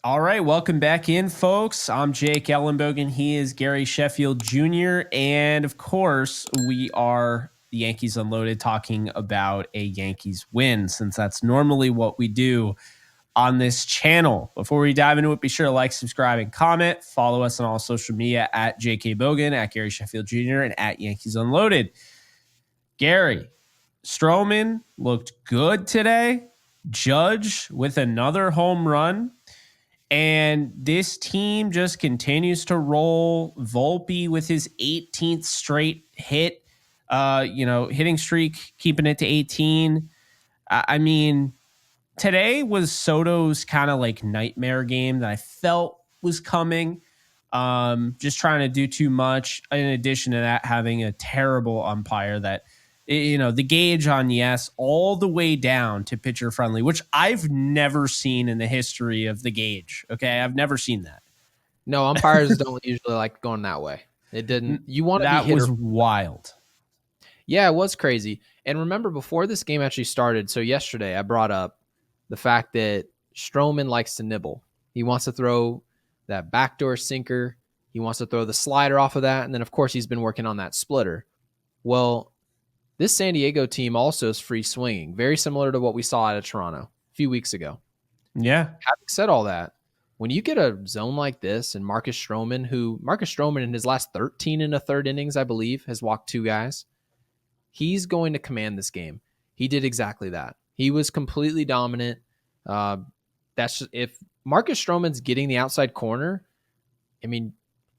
All right, welcome back in, folks. I'm Jake Ellenbogen. He is Gary Sheffield Jr. And of course, we are the Yankees Unloaded talking about a Yankees win, since that's normally what we do on this channel. Before we dive into it, be sure to like, subscribe, and comment. Follow us on all social media at JK Bogan, at Gary Sheffield Jr., and at Yankees Unloaded. Gary, Stroman looked good today. Judge with another home run. And this team just continues to roll. Volpe with his 18th straight hit, hitting streak, keeping it to 18. I mean, today was Soto's kind of like nightmare game that I felt was coming. Just trying to do too much. In addition to that, having a terrible umpire that, the gauge on yes, all the way down to pitcher friendly, which I've never seen in the history of the gauge. Okay. I've never seen that. No, umpires don't usually like going that way. It didn't. You want to be That hit was or, wild. Yeah, it was crazy. And remember, before this game actually started, so yesterday I brought up the fact that Stroman likes to nibble. He wants to throw that backdoor sinker. He wants to throw the slider off of that. And then, of course, he's been working on that splitter. Well, this San Diego team also is free swinging, very similar to what we saw out of Toronto a few weeks ago. Yeah. Having said all that, when you get a zone like this and Marcus Stroman in his last 13 and a third innings, I believe, has walked two guys, he's going to command this game. He did exactly that. He was completely dominant. If Marcus Stroman's getting the outside corner, I mean,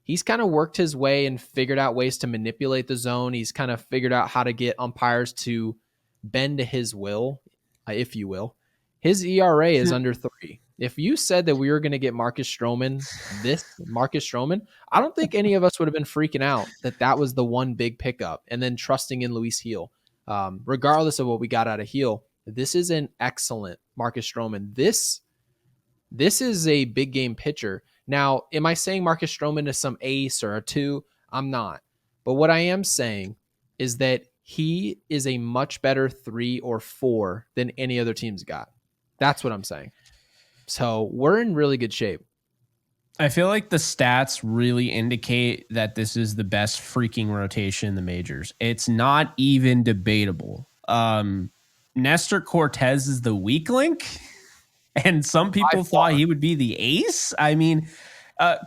he's kind of worked his way and figured out ways to manipulate the zone. He's kind of figured out how to get umpires to bend to his will, if you will. His ERA is under 3. If you said that we were going to get Marcus Stroman, I don't think any of us would have been freaking out that was the one big pickup and then trusting in Luis Gil. Regardless of what we got out of Gil, this is an excellent Marcus Stroman. This is a big game pitcher. Now, am I saying Marcus Stroman is some ace or a 2? I'm not. But what I am saying is that he is a much better 3 or 4 than any other team's got. That's what I'm saying. So we're in really good shape. I feel like the stats really indicate that this is the best freaking rotation in the majors. It's not even debatable. Nestor Cortez is the weak link, and some people thought he would be the ace. I mean,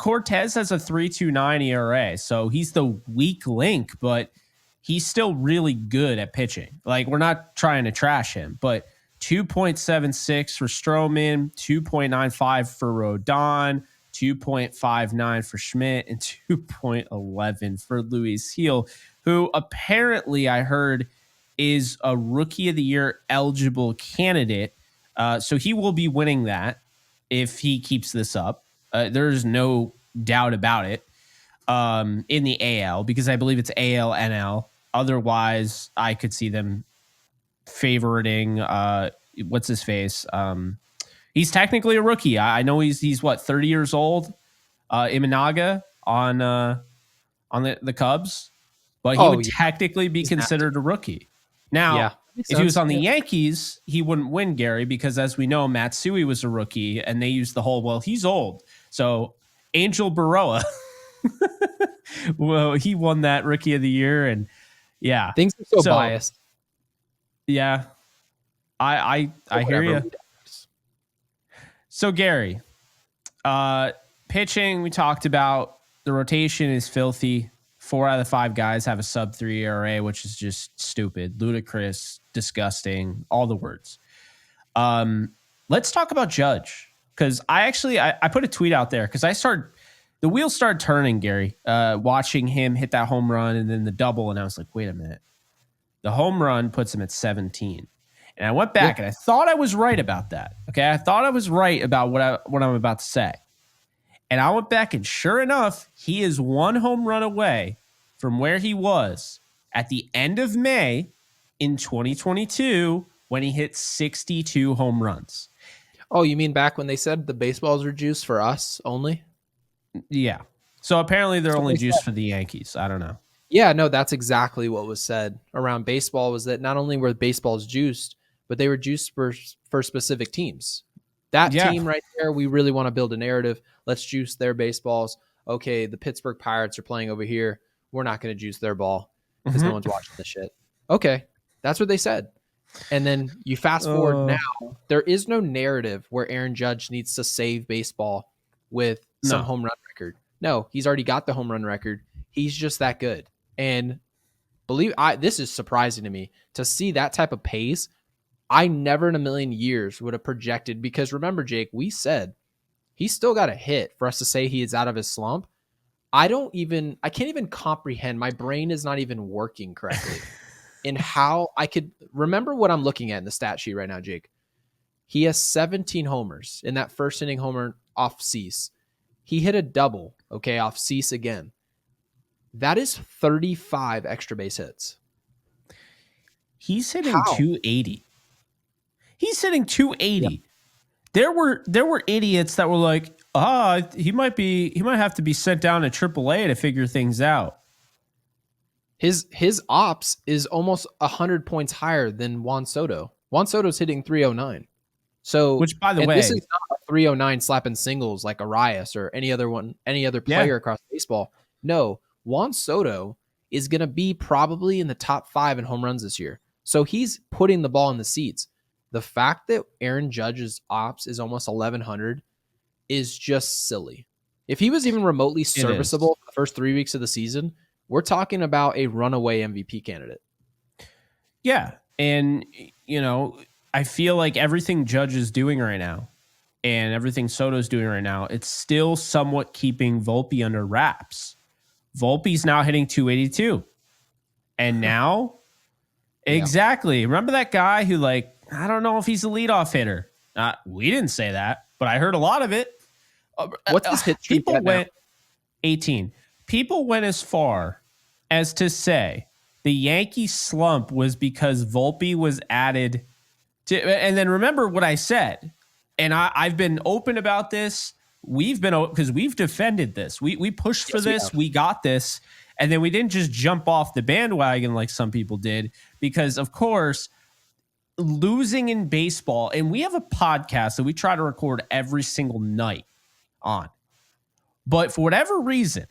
Cortez has a 3.29 ERA, so he's the weak link, but he's still really good at pitching. Like, we're not trying to trash him, but 2.76 for Stroman, 2.95 for Rodon, 2.59 for Schmidt, and 2.11 for Luis Gil, who apparently I heard is a Rookie of the Year eligible candidate. So he will be winning that if he keeps this up. There's no doubt about it in the AL, because I believe it's AL, NL. Otherwise, I could see them favoriting what's his face. He's technically a rookie. I know he's what, 30 years old. Imanaga on the Cubs, but he would technically be considered a rookie. Now, if he was on the Yankees, he wouldn't win, Gary, because as we know, Matsui was a rookie, and they used the whole, well, he's old. So Angel Baroa, well, he won that Rookie of the Year, and yeah, things are so biased. Yeah, I hear you. So Gary, pitching, we talked about the rotation is filthy. 4 out of the 5 guys have a sub-3 ERA, which is just stupid, ludicrous, disgusting, all the words. Let's talk about Judge, because I put a tweet out there because the wheels started turning, Gary, watching him hit that home run and then the double, and I was like, wait a minute. The home run puts him at 17. And I went back and I thought I was right about that. Okay, I thought I was right about what I'm about to say. And I went back, and sure enough, he is 1 home run away from where he was at the end of May in 2022 when he hit 62 home runs. Oh, you mean back when they said the baseballs were juiced for us only? Yeah. So apparently they're only juiced for the Yankees. I don't know. Yeah, no, that's exactly what was said around baseball, was that not only were baseballs juiced, but they were juiced for specific teams. That Yeah. team right there, we really want to build a narrative. Let's juice their baseballs. Okay, the Pittsburgh Pirates are playing over here. We're not going to juice their ball because no Mhm. one's watching this shit. Okay, that's what they said. And then you fast forward Uh, now, there is no narrative where Aaron Judge needs to save baseball with some no. home run record. No, he's already got the home run record. He's just that good. And this is surprising to me to see that type of pace. I never in a million years would have projected, because remember, Jake, we said he's still got a hit for us to say he is out of his slump. I can't even comprehend. My brain is not even working correctly in how I could remember what I'm looking at in the stat sheet right now, Jake. He has 17 homers in that first inning homer off Cease. He hit a double, okay, off Cease again. That is 35 extra base hits. He's hitting How? 280. He's hitting 280. Yeah. There were idiots that were like, he might have to be sent down to AAA to figure things out. His ops is almost 100 points higher than Juan Soto. Juan Soto's hitting 309. So, Which, by the and way, this is not a 309 slapping singles like Arias or any other player across baseball. No, Juan Soto is going to be probably in the top 5 in home runs this year. So he's putting the ball in the seats. The fact that Aaron Judge's ops is almost 1,100 is just silly. If he was even remotely serviceable for the first 3 weeks of the season, we're talking about a runaway MVP candidate. Yeah. And, I feel like everything Judge is doing right now and everything Soto's doing right now, it's still somewhat keeping Volpe under wraps. Volpe's now hitting 282. And now, exactly. Remember that guy who, I don't know if he's a leadoff hitter. We didn't say that, but I heard a lot of it. What's his hit streak People went 18. People went as far as to say the Yankee slump was because Volpe was added to, and then remember what I said, and I've been open about this. We've been, because we've defended this. We pushed for this. We got this. And then we didn't just jump off the bandwagon like some people did, because, of course, losing in baseball, and we have a podcast that we try to record every single night on. But for whatever reason,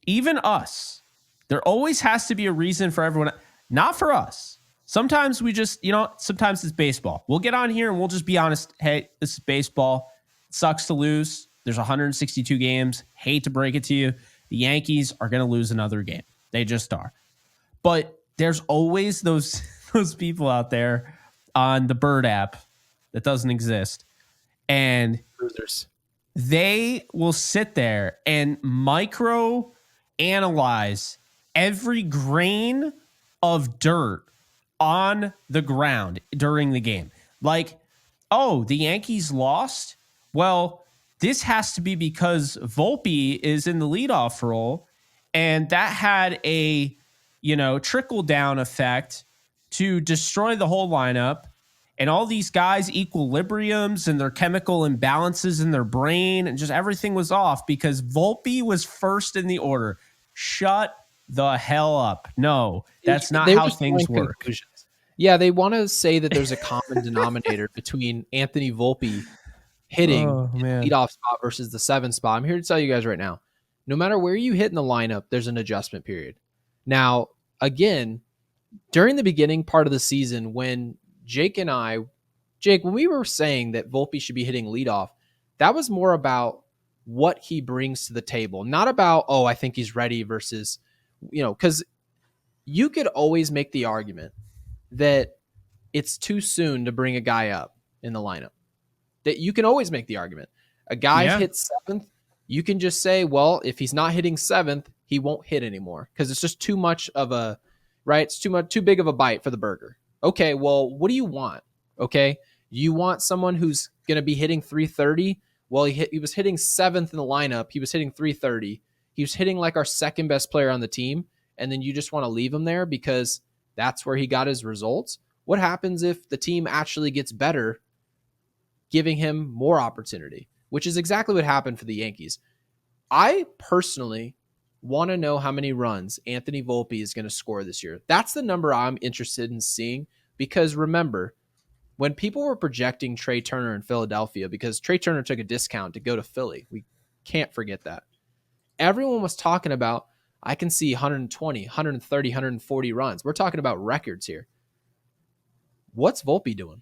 even us, there always has to be a reason for everyone. Not for us. Sometimes we just, sometimes it's baseball. We'll get on here and we'll just be honest. Hey, this is baseball. It sucks to lose. There's 162 games. Hate to break it to you. The Yankees are going to lose another game. They just are. But there's always those people out there on the Bird app that doesn't exist. And losers. They will sit there and micro analyze every grain of dirt on the ground during the game. Like, oh, the Yankees lost? Well, this has to be because Volpe is in the leadoff role, and that had a, trickle down effect to destroy the whole lineup. And all these guys' equilibriums and their chemical imbalances in their brain, and just everything was off because Volpe was first in the order. Shut the hell up. No, that's not how things work. Conclusions. Yeah, they want to say that there's a common denominator between Anthony Volpe hitting the leadoff spot versus the 7 spot. I'm here to tell you guys right now, no matter where you hit in the lineup, there's an adjustment period. Now, again, during the beginning part of the season, when Jake, when we were saying that Volpe should be hitting leadoff, that was more about what he brings to the table, not about, I think he's ready versus, because you could always make the argument that it's too soon to bring a guy up in the lineup. That you can always make the argument. A guy hits 7th, you can just say, well, if he's not hitting 7th, he won't hit anymore because it's just too much of a, right? It's too big of a bite for the burger. Okay, well, what do you want? Okay, you want someone who's going to be hitting 330? Well, he was hitting 7th in the lineup. He was hitting 330. He was hitting like our second best player on the team, and then you just want to leave him there because that's where he got his results? What happens if the team actually gets better, giving him more opportunity, which is exactly what happened for the Yankees? I personally want to know how many runs Anthony Volpe is going to score this year. That's the number I'm interested in seeing because remember, When people were projecting Trey Turner in Philadelphia, because Trey Turner took a discount to go to Philly, we can't forget that. Everyone was talking about, I can see 120, 130, 140 runs. We're talking about records here. What's Volpe doing?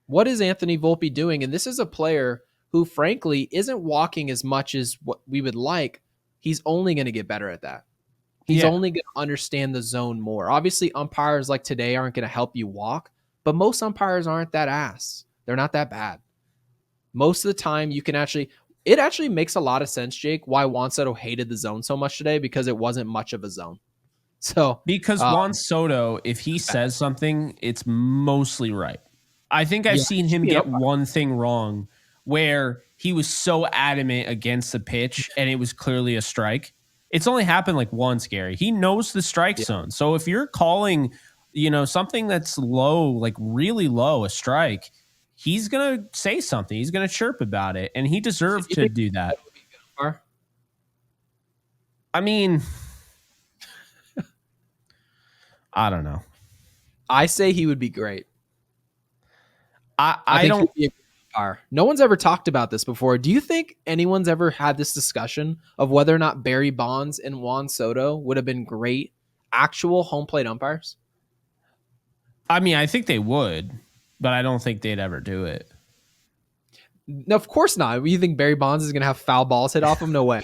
What is Anthony Volpe doing? And this is a player who, frankly, isn't walking as much as what we would like. He's only going to get better at that. He's only going to understand the zone more. Obviously, umpires like today aren't going to help you walk, but most umpires aren't that ass. They're not that bad. Most of the time, you can it actually makes a lot of sense, Jake, why Juan Soto hated the zone so much today, because it wasn't much of a zone. So because Juan Soto, if he says something, it's mostly right. I think I've seen him get one thing wrong where he was so adamant against the pitch and it was clearly a strike. It's only happened like once, Gary. He knows the strike zone. So if you're calling, something that's low, like really low, a strike, he's going to say something. He's going to chirp about it, and he deserved to do that. I mean, I don't know. I say he would be great. I don't. No one's ever talked about this before. Do you think anyone's ever had this discussion of whether or not Barry Bonds and Juan Soto would have been great actual home plate umpires? I mean, I think they would, but I don't think they'd ever do it. No, of course not. You think Barry Bonds is going to have foul balls hit off him? No way.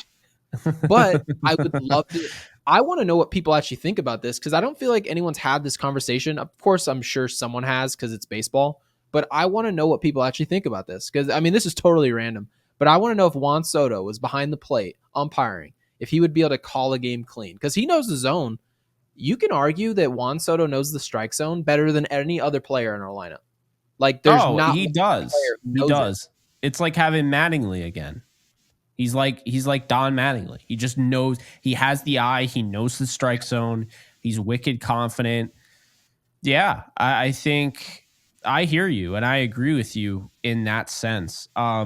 But I would love to. I want to know what people actually think about this, because I don't feel like anyone's had this conversation. Of course, I'm sure someone has, because it's baseball. But I want to know what people actually think about this, because, I mean, this is totally random. But I want to know if Juan Soto was behind the plate umpiring, if he would be able to call a game clean, because he knows the zone. You can argue that Juan Soto knows the strike zone better than any other player in our lineup. Like, there's not. He does. He does. It's like having Mattingly again. He's like Don Mattingly. He just knows. He has the eye. He knows the strike zone. He's wicked confident. Yeah, I think I hear you, and I agree with you in that sense. I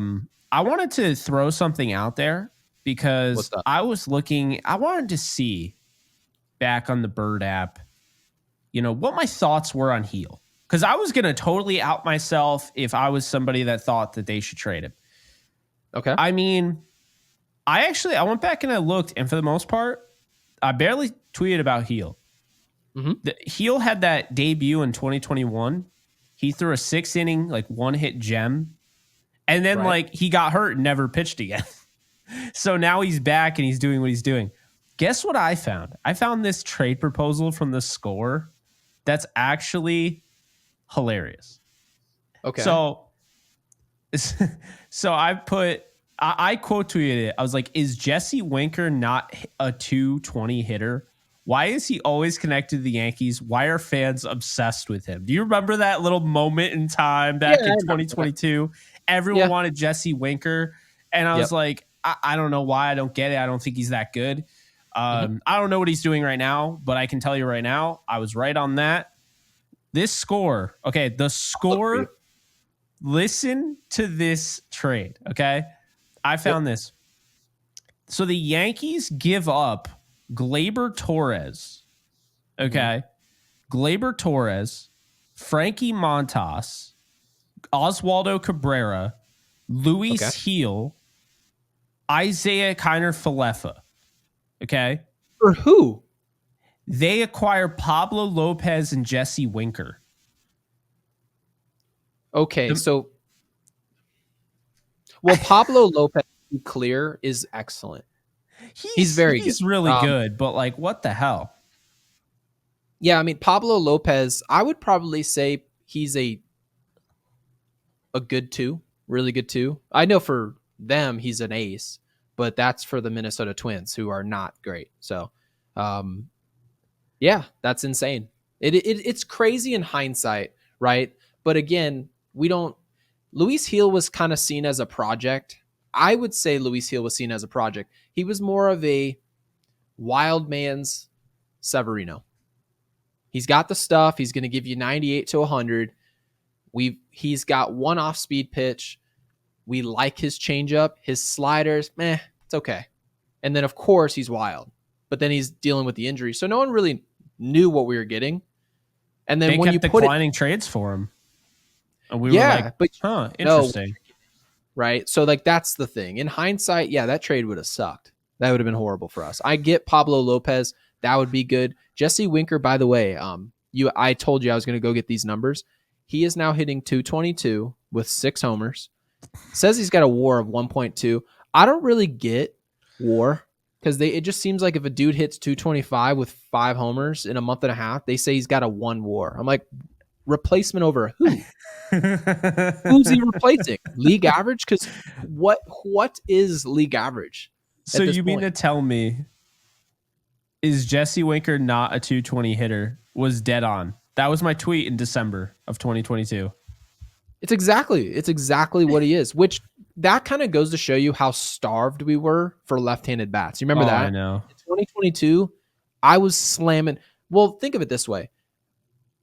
wanted to throw something out there because I wanted to see back on the Bird app, what my thoughts were on Heel. Because I was going to totally out myself if I was somebody that thought that they should trade him. Okay. I mean, I went back and I looked, and for the most part, I barely tweeted about Heel. Mm-hmm. Heel had that debut in 2021. He threw a 6-inning, like one-hit gem. And then, he got hurt and never pitched again. So now he's back and he's doing what he's doing. Guess what I found? I found this trade proposal from the Score that's actually hilarious. Okay. So I quote tweeted it. I was like, is Jesse Winker not a 220 hitter? Why is he always connected to the Yankees? Why are fans obsessed with him? Do you remember that little moment in time back in 2022? Everyone wanted Jesse Winker. And I was like, I don't know why. I don't get it. I don't think he's that good. I don't know what he's doing right now, but I can tell you right now, I was right on that. This Score, okay, the Score, listen to this trade, okay? I found this. So the Yankees give up Gleyber Torres, okay? Gleyber Torres, Frankie Montas, Oswaldo Cabrera, Luis Heel, Isaiah Kiner-Falefa, okay? For who? They acquire Pablo Lopez and Jesse Winker. Okay, Pablo Lopez, to be clear, is excellent. He's very good. He's really good, but what the hell? Yeah, I mean, Pablo Lopez, I would probably say he's a good 2, really good 2. I know for them he's an ace, but that's for the Minnesota Twins, who are not great. So, yeah, that's insane. It's crazy in hindsight, right? But again, Luis Heel was kind of seen as a project. I would say Luis Heel was seen as a project. He was more of a wild man's Severino. He's got the stuff. He's going to give you 98 to 100. He's got one off-speed pitch. We like his changeup, his sliders. It's okay. And then, of course, he's wild. But then he's dealing with the injury. So no one really knew what we were getting. And then they when kept you put declining trades for him. And we were like, Yeah, but huh, no, interesting. right? So like that's the thing. In hindsight, yeah, that trade would have sucked. That would have been horrible for us. I get Pablo Lopez, that would be good. Jesse Winker, by the way, I told you I was going to go get these numbers. He is now hitting 222 with 6 homers. Says he's got a WAR of 1.2. I don't really get WAR because it just seems like if a dude hits 225 with 5 homers in a month and a half, they say he's got a 1 WAR. I'm like, replacement over who? Who's he replacing? League average? Because what is league average? So you mean to tell me is Jesse Winker not a 220 hitter? Was dead on. That was my tweet in December of 2022. It's exactly what he is, which that kind of goes to show you how starved we were for left-handed bats. You remember that? I know. In 2022, I was slamming. Well, think of it this way.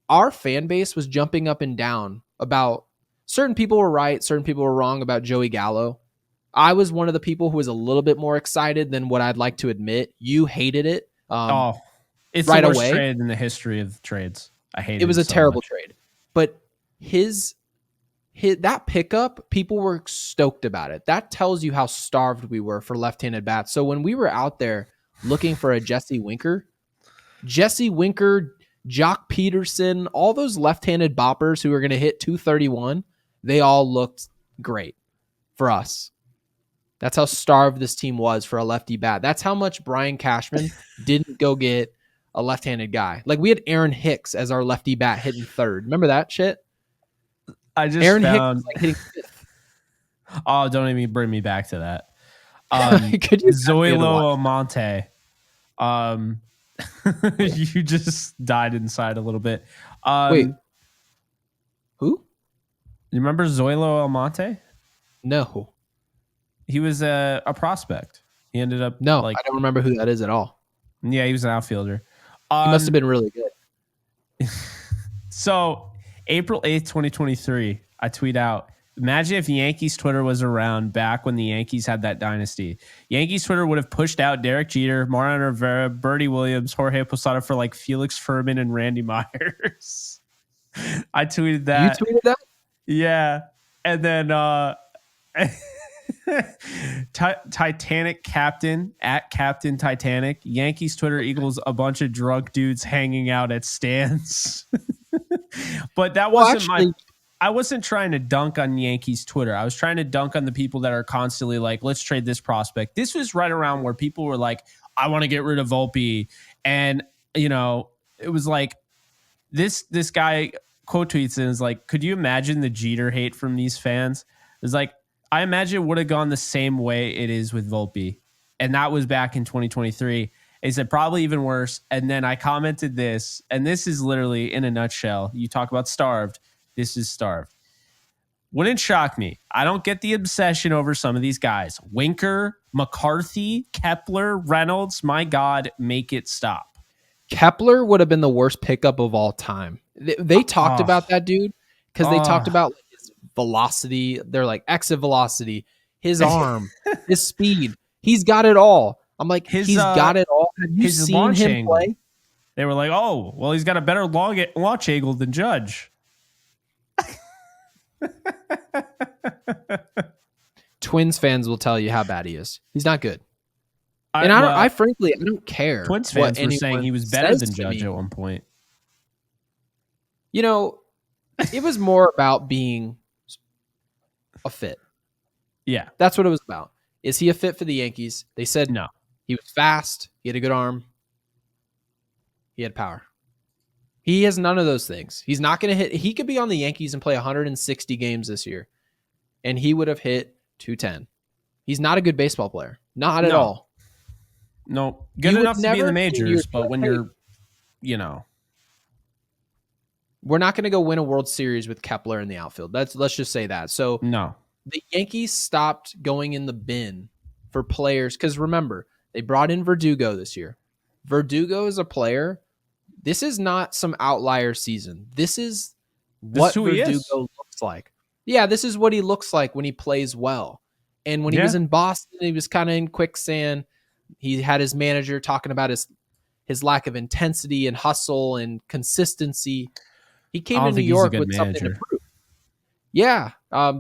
Our fan base was jumping up and down about certain people were right, certain people were wrong about Joey Gallo. I was one of the people who was a little bit more excited than what I'd like to admit. You hated it. It's right the worst away. trade in the history of trades. I hate it. It was a so terrible much. trade. But that pickup, people were stoked about it. That tells you how starved we were for left-handed bats. So when we were out there looking for a Jesse Winker, Jock Peterson, all those left-handed boppers who are going to hit 231, they all looked great for us. That's how starved this team was for a lefty bat. That's how much Brian Cashman didn't go get a left-handed guy. Like we had Aaron Hicks as our lefty bat hitting third. Remember that shit? Aaron Hicks was like hitting fifth. Oh, don't even bring me back to that. Could you Zoilo Almonte. You just died inside a little bit. Wait, who? You remember Zoilo Almonte? No. He was a prospect. He ended up I don't remember who that is at all. Yeah, he was an outfielder. He must have been really good. So April 8th, 2023, I tweet out, imagine if Yankees Twitter was around back when the Yankees had that dynasty. Yankees Twitter would have pushed out Derek Jeter, Mariano Rivera, Bertie Williams, Jorge Posada for like Felix Furman and Randy Myers. I tweeted that. You tweeted that? Yeah. And then Titanic Captain at Captain Titanic. Yankees Twitter equals a bunch of drunk dudes hanging out at stands. But that wasn't I wasn't trying to dunk on Yankees Twitter. I was trying to dunk on the people that are constantly like, let's trade this prospect. This was right around where people were like, I want to get rid of Volpe. And, you know, it was like this guy quote tweets and is like, could you imagine the Jeter hate from these fans? It's like, I imagine it would have gone the same way it is with Volpe. And that was back in 2023. He said probably even worse. And then I commented this, and this is literally in a nutshell. You talk about starved. This is starved. Wouldn't shock me. I don't get the obsession over some of these guys. Winker, McCarthy, Kepler, Reynolds. My God, make it stop. Kepler would have been the worst pickup of all time. They talked about that dude because they talked about his velocity. They're like exit velocity, his arm, his speed. He's got it all. I'm like, he's got it all. Have you seen him play? They were like, oh, well, he's got a better launch angle than Judge. Twins fans will tell you how bad he is. He's not good. I frankly don't care. Twins fans were saying he was better than Judge at one point. You know, it was more about being a fit. Yeah. That's what it was about. Is he a fit for the Yankees? They said no. He was fast. He had a good arm. He had power. He has none of those things. He's not going to hit. He could be on the Yankees and play 160 games this year, and he would have hit 210. He's not a good baseball player. Not at all. No. Good enough to be in the majors, but when you're, you know. We're not going to go win a World Series with Kepler in the outfield. Let's just say that. So no. The Yankees stopped going in the bin for players because remember, they brought in Verdugo this year. Verdugo is a player. This is not some outlier season. This is what Verdugo looks like. Yeah, this is what he looks like when he plays well. And when he was in Boston, he was kind of in quicksand. He had his manager talking about his lack of intensity and hustle and consistency. He came to New York with something to prove. Yeah.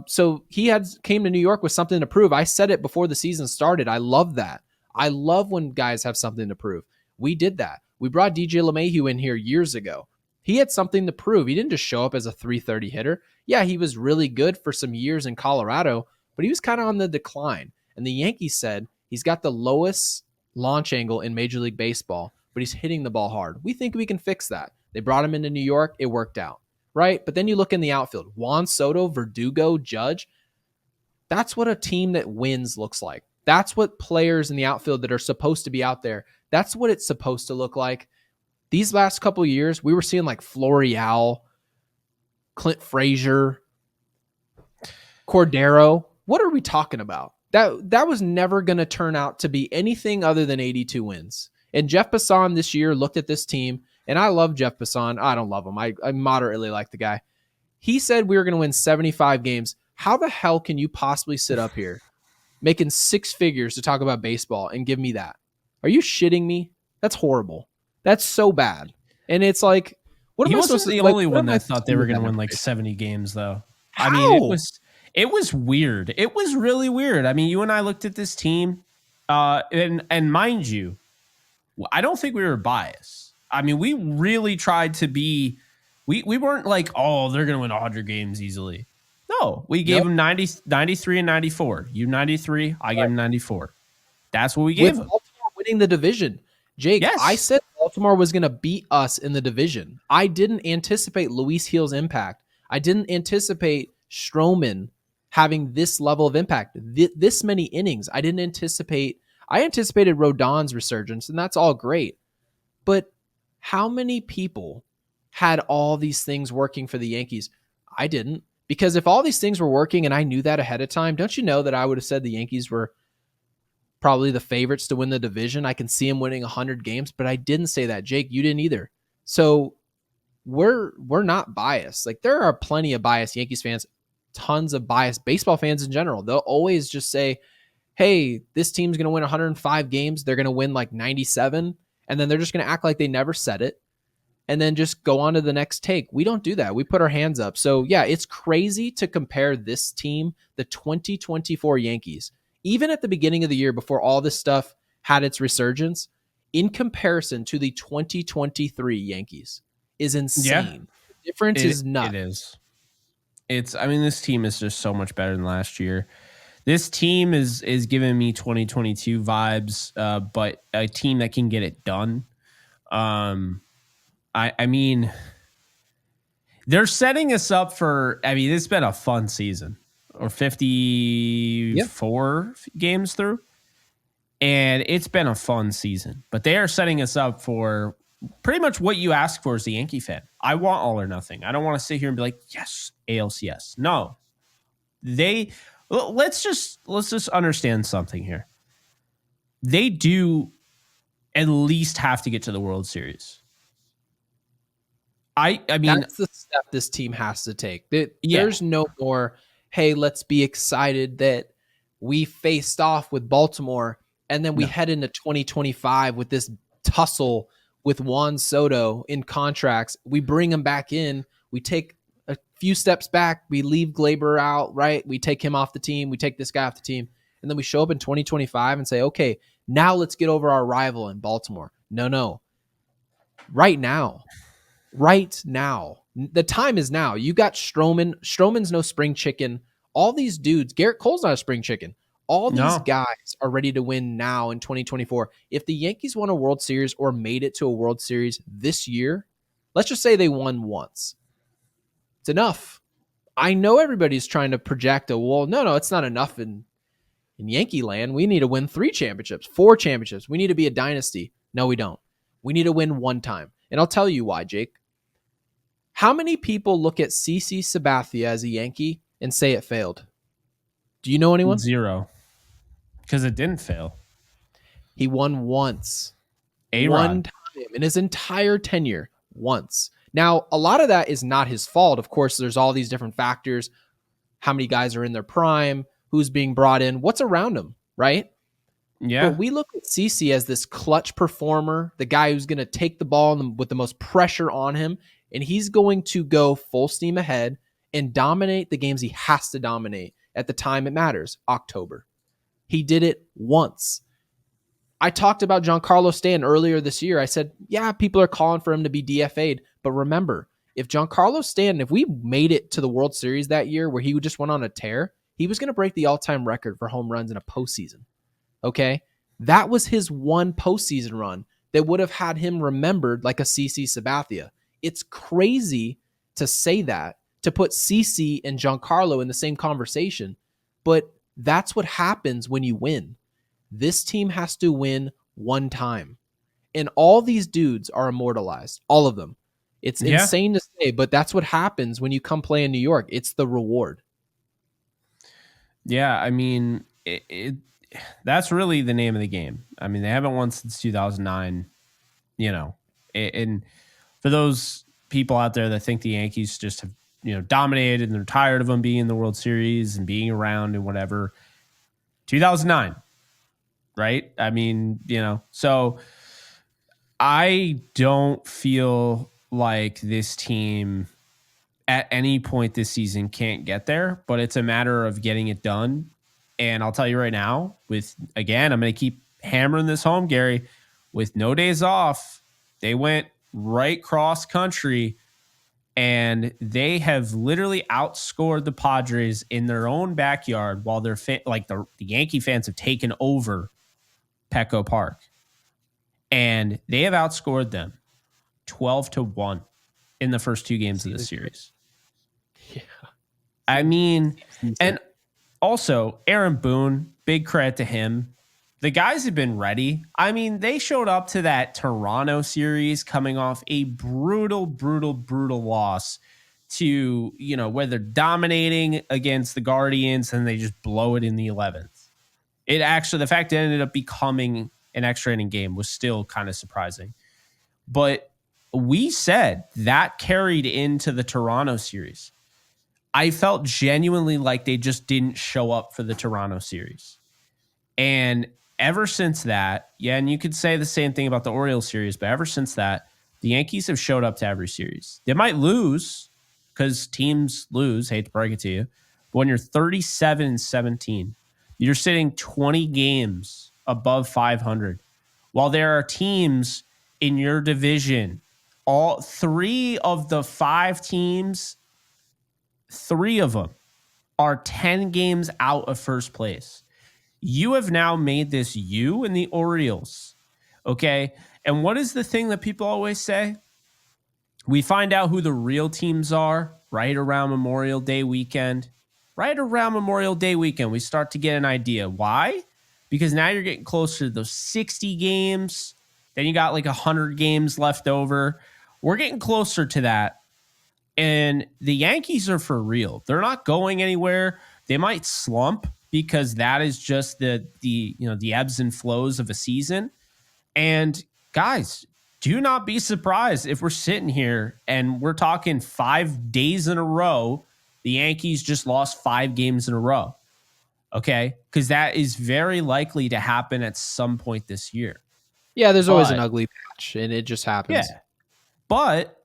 So he came to New York with something to prove. I said it before the season started. I love that. I love when guys have something to prove. We did that. We brought DJ LeMahieu in here years ago. He had something to prove. He didn't just show up as a 330 hitter. Yeah, he was really good for some years in Colorado, but he was kind of on the decline. And the Yankees said he's got the lowest launch angle in Major League Baseball, but he's hitting the ball hard. We think we can fix that. They brought him into New York. It worked out, right? But then you look in the outfield, Juan Soto, Verdugo, Judge. That's what a team that wins looks like. That's what players in the outfield that are supposed to be out there, that's what it's supposed to look like. These last couple of years, we were seeing like Florial, Clint Frazier, Cordero. What are we talking about? That was never going to turn out to be anything other than 82 wins. And Jeff Passan this year looked at this team, and I love Jeff Passan. I don't love him. I moderately like the guy. He said we were going to win 75 games. How the hell can you possibly sit up here making six figures to talk about baseball and give me that? Are you shitting me? That's horrible. That's so bad. And it's like, what am I supposed to? He wasn't the only one that thought they were going to win like 70 games, though. How? I mean, it was weird. It was really weird. I mean, you and I looked at this team, and mind you, I don't think we were biased. I mean, we really tried to be. We weren't like, oh, they're going to win 100 games easily. No, we gave them 93 and 94. You 93, I gave them 94. That's what we gave them. Baltimore winning the division. Jake, yes. I said Baltimore was going to beat us in the division. I didn't anticipate Luis Gil's impact. I didn't anticipate Stroman having this level of impact, this many innings. I anticipated Rodon's resurgence, and that's all great. But how many people had all these things working for the Yankees? I didn't. Because if all these things were working and I knew that ahead of time, don't you know that I would have said the Yankees were probably the favorites to win the division? I can see them winning 100 games, but I didn't say that. Jake, you didn't either. So we're not biased. Like, there are plenty of biased Yankees fans, tons of biased baseball fans in general. They'll always just say, hey, this team's going to win 105 games. They're going to win like 97. And then they're just going to act like they never said it. And then just go on to the next take. We don't do that. We put our hands up. So, yeah, it's crazy to compare this team, the 2024 Yankees, even at the beginning of the year before all this stuff had its resurgence, in comparison to the 2023 Yankees is insane. Yeah. The difference is nuts. It is. I mean, this team is just so much better than last year. This team is giving me 2022 vibes, but a team that can get it done. I mean, they're setting us up for, I mean, it's been a fun season, or 54 games through, and it's been a fun season. But they are setting us up for pretty much what you ask for as a Yankee fan. I want all or nothing. I don't want to sit here and be like, yes, ALCS. No. Let's just understand something here. They do at least have to get to the World Series. I mean, that's the step this team has to take. There's no more, hey, let's be excited that we faced off with Baltimore and then we head into 2025 with this tussle with Juan Soto in contracts. We bring him back in. We take a few steps back. We leave Glaber out, right? We take him off the team. We take this guy off the team. And then we show up in 2025 and say, okay, now let's get over our rival in Baltimore. No. Right now. The time is now. You got Stroman. Stroman's no spring chicken. All these dudes, Garrett Cole's not a spring chicken. All these guys are ready to win now in 2024. If the Yankees won a World Series or made it to a World Series this year, let's just say they won once. It's enough. I know everybody's trying to project no, it's not enough in Yankee land. We need to win 3 championships, 4 championships. We need to be a dynasty. No, we don't. We need to win one time. And I'll tell you why, Jake. How many people look at CC Sabathia as a Yankee and say it failed? Do you know anyone? 0. Because it didn't fail. He won once. One time in his entire tenure. Once. Now, a lot of that is not his fault. Of course, there's all these different factors. How many guys are in their prime? Who's being brought in? What's around him, right? Yeah. But we look at CC as this clutch performer, the guy who's going to take the ball with the most pressure on him, and he's going to go full steam ahead and dominate the games he has to dominate at the time it matters, October. He did it once. I talked about Giancarlo Stanton earlier this year. I said, yeah, people are calling for him to be DFA'd. But remember, if Giancarlo Stanton, if we made it to the World Series that year where he just went on a tear, he was going to break the all-time record for home runs in a postseason. Okay? That was his one postseason run that would have had him remembered like a CC Sabathia. It's crazy to say that, to put CC and Giancarlo in the same conversation, but that's what happens when you win. This team has to win one time. And all these dudes are immortalized. All of them. It's insane to say, but that's what happens when you come play in New York. It's the reward. Yeah, I mean, that's really the name of the game. I mean, they haven't won since 2009, and for those people out there that think the Yankees just have, dominated and they're tired of them being in the World Series and being around and whatever, 2009. Right? I mean, so I don't feel like this team at any point this season can't get there, but it's a matter of getting it done. And I'll tell you right now, I'm going to keep hammering this home, Gary, with no days off, they went right cross country and they have literally outscored the Padres in their own backyard while they're the Yankee fans have taken over Petco Park, and they have outscored them 12-1 in the first two games of the series. Yeah, I mean, and also Aaron Boone, big credit to him. The guys have been ready. I mean, they showed up to that Toronto series coming off a brutal loss to, where they're dominating against the Guardians and they just blow it in the 11th. It actually, the fact it ended up becoming an extra inning game was still kind of surprising. But we said that carried into the Toronto series. I felt genuinely like they just didn't show up for the Toronto series. And ever since that, and you could say the same thing about the Orioles series, but ever since that, the Yankees have showed up to every series. They might lose because teams lose, hate to break it to you, but when you're 37-17, you're sitting 20 games above 500. While there are teams in your division, all three of the five teams, three of them are 10 games out of first place. You have now made this you and the Orioles. Okay. And what is the thing that people always say? We find out who the real teams are right around Memorial Day weekend. Right around Memorial Day weekend, we start to get an idea. Why? Because now you're getting closer to those 60 games. Then you got like 100 games left over. We're getting closer to that. And the Yankees are for real. They're not going anywhere. They might slump because that is just the ebbs and flows of a season. And guys, do not be surprised if we're sitting here and we're talking 5 days in a row the Yankees just lost 5 games in a row. Okay? Because that is very likely to happen at some point this year. Yeah, there's always an ugly patch, and it just happens. Yeah. But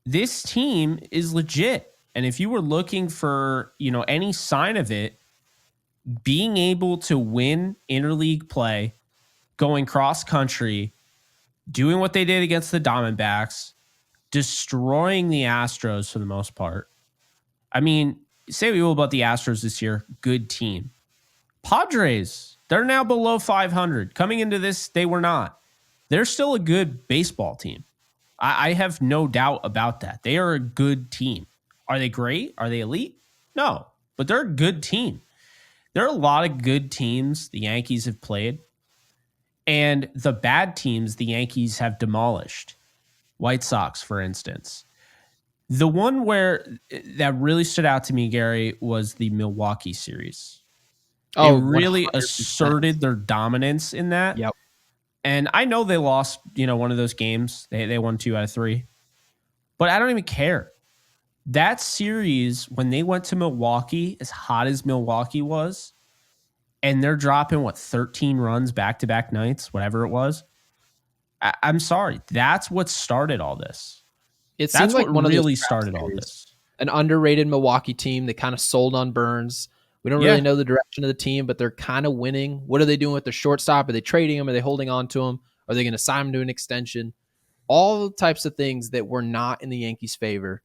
this team is legit. And if you were looking for, any sign of it, being able to win interleague play, going cross country, doing what they did against the Diamondbacks, destroying the Astros for the most part. I mean, say what you will about the Astros this year, good team. Padres, they're now below 500. Coming into this, they were not. They're still a good baseball team. I have no doubt about that. They are a good team. Are they great? Are they elite? No, but they're a good team. There are a lot of good teams the Yankees have played, and the bad teams the Yankees have demolished. White Sox, for instance. The one that really stood out to me, Gary, was the Milwaukee series. They really 100%. Asserted their dominance in that. Yep. And I know they lost, one of those games. They won 2 out of 3. But I don't even care. That series, when they went to Milwaukee, as hot as Milwaukee was, and they're dropping, 13 runs back-to-back nights, whatever it was. I'm sorry. That's what started all this. It seems like one really of those started all this. an underrated Milwaukee team. They kind of sold on Burns. We don't really Yeah. know the direction of the team, but they're kind of winning. What are they doing with their shortstop? Are they trading him? Are they holding on to him? Are they going to sign him to an extension? All types of things that were not in the Yankees' favor.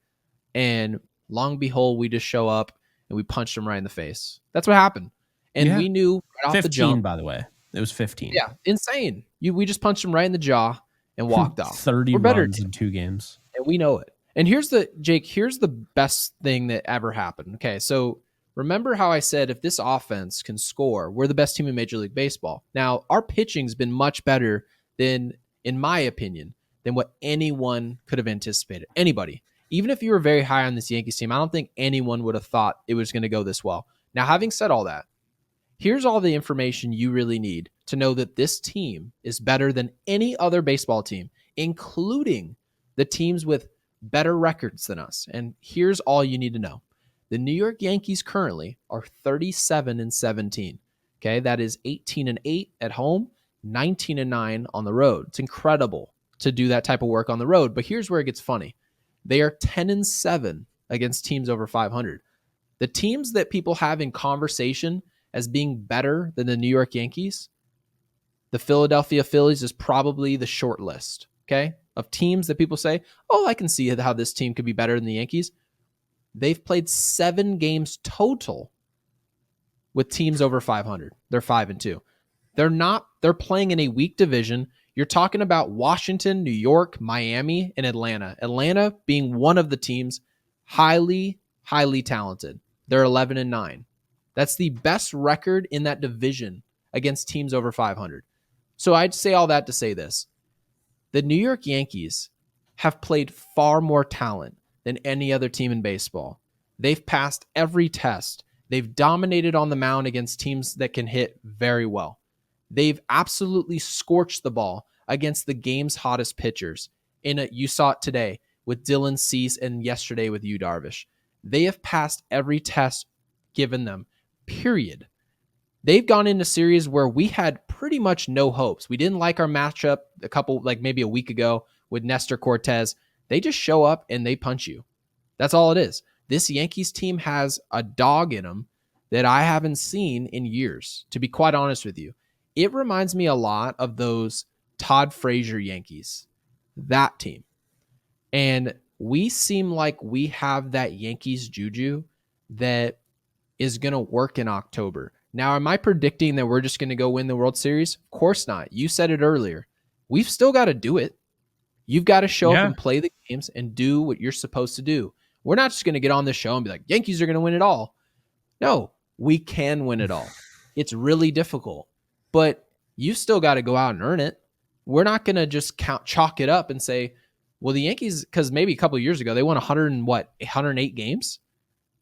And long behold, we just show up and we punched him right in the face. That's what happened. And Yeah. we knew right off the 15, jump. by the way. It was 15. Yeah, insane. We just punched him right in the jaw and walked off. 30 We're better runs team, in 2 games. and we know it. And here's the best thing that ever happened. Okay, so remember how I said if this offense can score, we're the best team in Major League Baseball. Now, our pitching's been much better than, in my opinion, than what anyone could have anticipated. Anybody. Even if you were very high on this Yankees team, I don't think anyone would have thought it was going to go this well. Now, having said all that, here's all the information you really need to know that this team is better than any other baseball team, including the teams with better records than us. And here's all you need to know. The New York Yankees currently are 37-17. Okay, that is 18-8 at home, 19-9 on the road. It's incredible to do that type of work on the road, but here's where it gets funny. They are 10-7 against teams over 500. The teams that people have in conversation as being better than the New York Yankees, the Philadelphia Phillies is probably the short list, okay, of teams that people say, oh, I can see how this team could be better than the Yankees. They've played 7 games total with teams over 500. They're 5-2. They're playing in a weak division. You're talking about Washington, New York, Miami, and Atlanta. Atlanta being one of the teams highly, highly talented. They're 11-9. That's the best record in that division against teams over 500. So I'd say all that to say this. The New York Yankees have played far more talent than any other team in baseball. They've passed every test. They've dominated on the mound against teams that can hit very well. They've absolutely scorched the ball against the game's hottest pitchers. You saw it today with Dylan Cease and yesterday with Yu Darvish. They have passed every test given them, period. They've gone into series where we had pretty much no hopes. We didn't like our matchup maybe a week ago with Nestor Cortez. They just show up and they punch you. That's all it is. This Yankees team has a dog in them that I haven't seen in years, to be quite honest with you. It reminds me a lot of those Todd Frazier Yankees, that team. And we seem like we have that Yankees juju that is going to work in October. Now, am I predicting that we're just going to go win the World Series? Of course not. You said it earlier. We've still got to do it. You've got to show up and play the games and do what you're supposed to do. We're not just going to get on the show and be like, Yankees are going to win it all. No, we can win it all. It's really difficult, but you still got to go out and earn it. We're not going to just chalk it up and say, well, the Yankees, because maybe a couple of years ago, they won 108 games.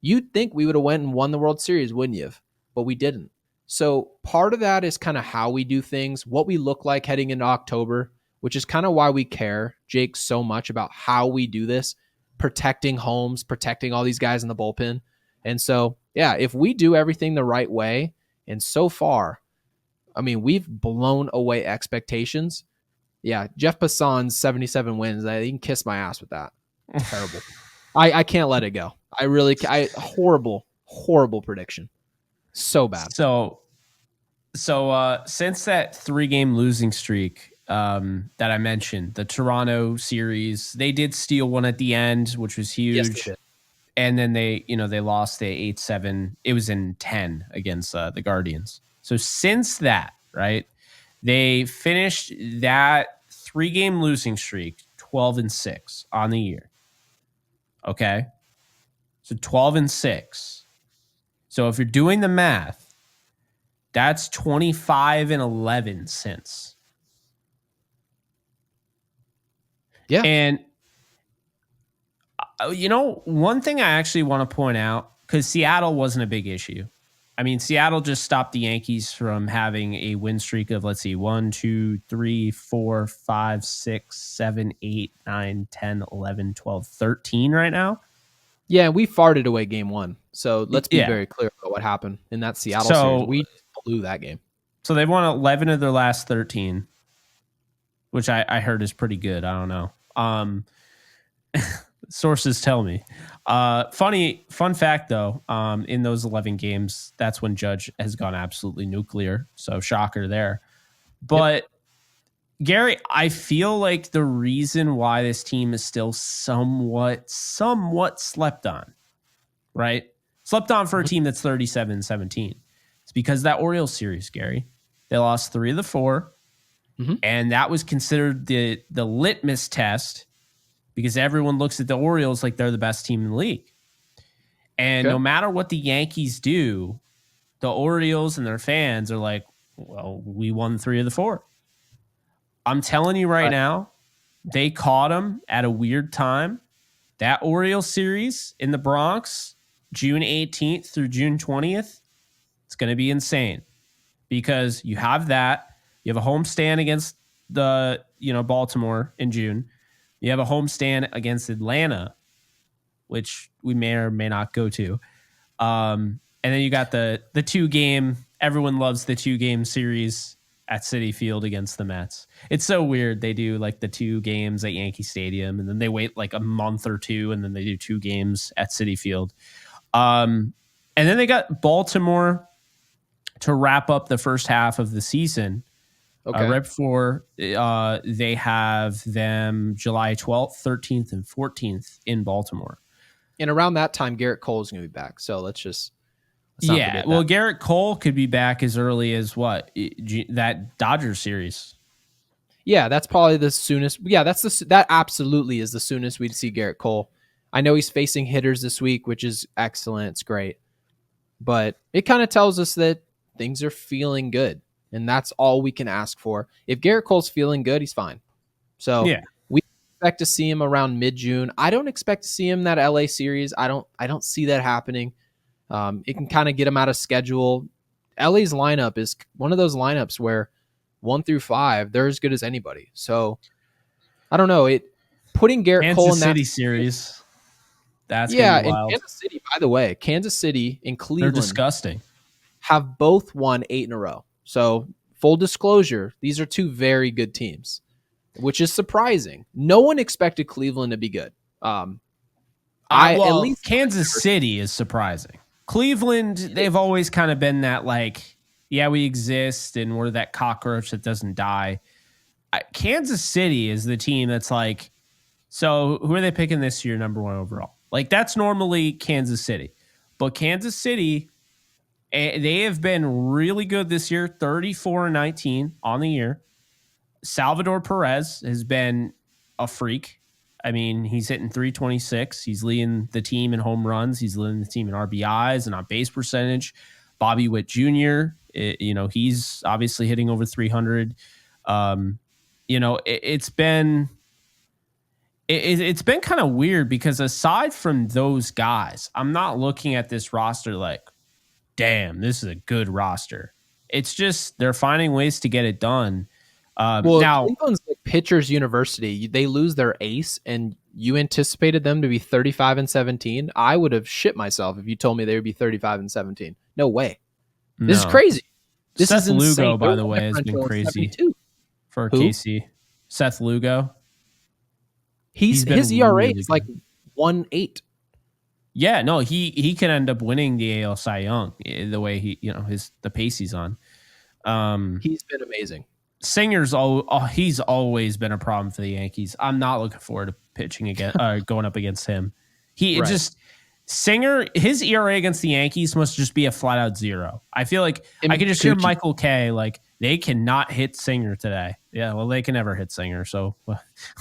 You'd think we would have went and won the World Series, wouldn't you have? But we didn't. So part of that is kind of how we do things, what we look like heading into October, which is kind of why we care, Jake, so much about how we do this, protecting Holmes, protecting all these guys in the bullpen. And so, yeah, if we do everything the right way, and so far, I mean, we've blown away expectations. Yeah, Jeff Passan's 77 wins. He can kiss my ass with that. Terrible. I can't let it go. Horrible prediction. So bad. So since that 3-game losing streak that I mentioned, the Toronto series, they did steal one at the end, which was huge. Yes, they did. And then they lost the 8-7. It was in 10 against the Guardians. So since that, right, they finished that 3-game losing streak 12-6 on the year. Okay. So 12-6. So if you're doing the math, that's 25-11 since. Yeah. And one thing I actually want to point out, because Seattle wasn't a big issue. I mean, Seattle just stopped the Yankees from having a win streak of, let's see, 1, 2, 3, 4, 5, 6, 7, 8, 9, 10, 11, 12, 13 right now. Yeah, we farted away game 1. So let's be very clear about what happened in that Seattle series. We blew that game. So they've won 11 of their last 13, which I heard is pretty good. I don't know. Sources tell me. Fun fact though, in those 11 games, that's when Judge has gone absolutely nuclear. So shocker there. Yep. But Gary, I feel like the reason why this team is still somewhat slept on, right? Slept on for a Mhm. team that's 37-17. It's because of that Orioles series, Gary. They lost 3 of the 4, Mhm. and that was considered the litmus test because everyone looks at the Orioles like they're the best team in the league. And no Okay. matter what the Yankees do, the Orioles and their fans are like, well, we won 3 of the 4. I'm telling you right Right. now, they caught them at a weird time. That Orioles series in the Bronx, June 18th through June 20th, it's going to be insane because you have that. You have a homestand against the, Baltimore in June. You have a homestand against Atlanta, which we may or may not go to. And then you got the 2-game, everyone loves the 2-game series at Citi Field against the Mets. It's so weird. They do like the 2 games at Yankee Stadium, and then they wait like a month or 2, and then they do 2 games at Citi Field. And then they got Baltimore to wrap up the first half of the season. Okay. Right before they have them July 12th, 13th, and 14th in Baltimore. And around that time, Garrett Cole is going to be back. So let's not Yeah, forget well, that. Garrett Cole could be back as early as what? That Dodgers series. Yeah, that's probably the soonest. Yeah, that absolutely is the soonest we'd see Garrett Cole. I know he's facing hitters this week, which is excellent. It's great. But it kind of tells us that things are feeling good. And that's all we can ask for. If Garrett Cole's feeling good, he's fine. So Yeah. we expect to see him around mid-June. I don't expect to see him that LA series. I don't see that happening. It can kind of get him out of schedule. LA's lineup is one of those lineups where 1 through 5, they're as good as anybody. So I don't know. Putting Garrett Cole Kansas in that City series. That's going to yeah, be and wild. Kansas City, by the way, Kansas City and They're Cleveland disgusting. have both won 8 in a row. So full disclosure, these are 2 very good teams, which is surprising. No one expected Cleveland to be good. At least Kansas City is surprising. Cleveland, they've always kind of been that like, yeah, we exist and we're that cockroach that doesn't die. Kansas City is the team that's like, so who are they picking this year, number 1 overall? Like that's normally Kansas City, but Kansas City, they have been really good this year, 34-19 on the year. Salvador Perez has been a freak. I mean, he's hitting 326. He's leading the team in home runs. He's leading the team in RBIs and on base percentage. Bobby Witt Jr., he's obviously hitting over 300. It's been kind of weird because aside from those guys, I'm not looking at this roster like, damn, this is a good roster. It's just they're finding ways to get it done. well, Now, Cleveland's like pitchers university. They lose their ace, and you anticipated them to be 35-17. I would have shit myself if you told me they would be 35-17. No way. This is no. crazy. This is Seth insane. Lugo, by the way, has been crazy for Who? KC. Seth Lugo. His been ERA really is like 1.8. Yeah, no, he can end up winning the AL Cy Young the way the pace he's on. He's been amazing. Singer's he's always been a problem for the Yankees. I'm not looking forward to pitching again, going up against him. Singer, his ERA against the Yankees must just be a flat out 0. I feel like I can just hear Michael K. like they cannot hit Singer today. Yeah, well, they can never hit Singer. So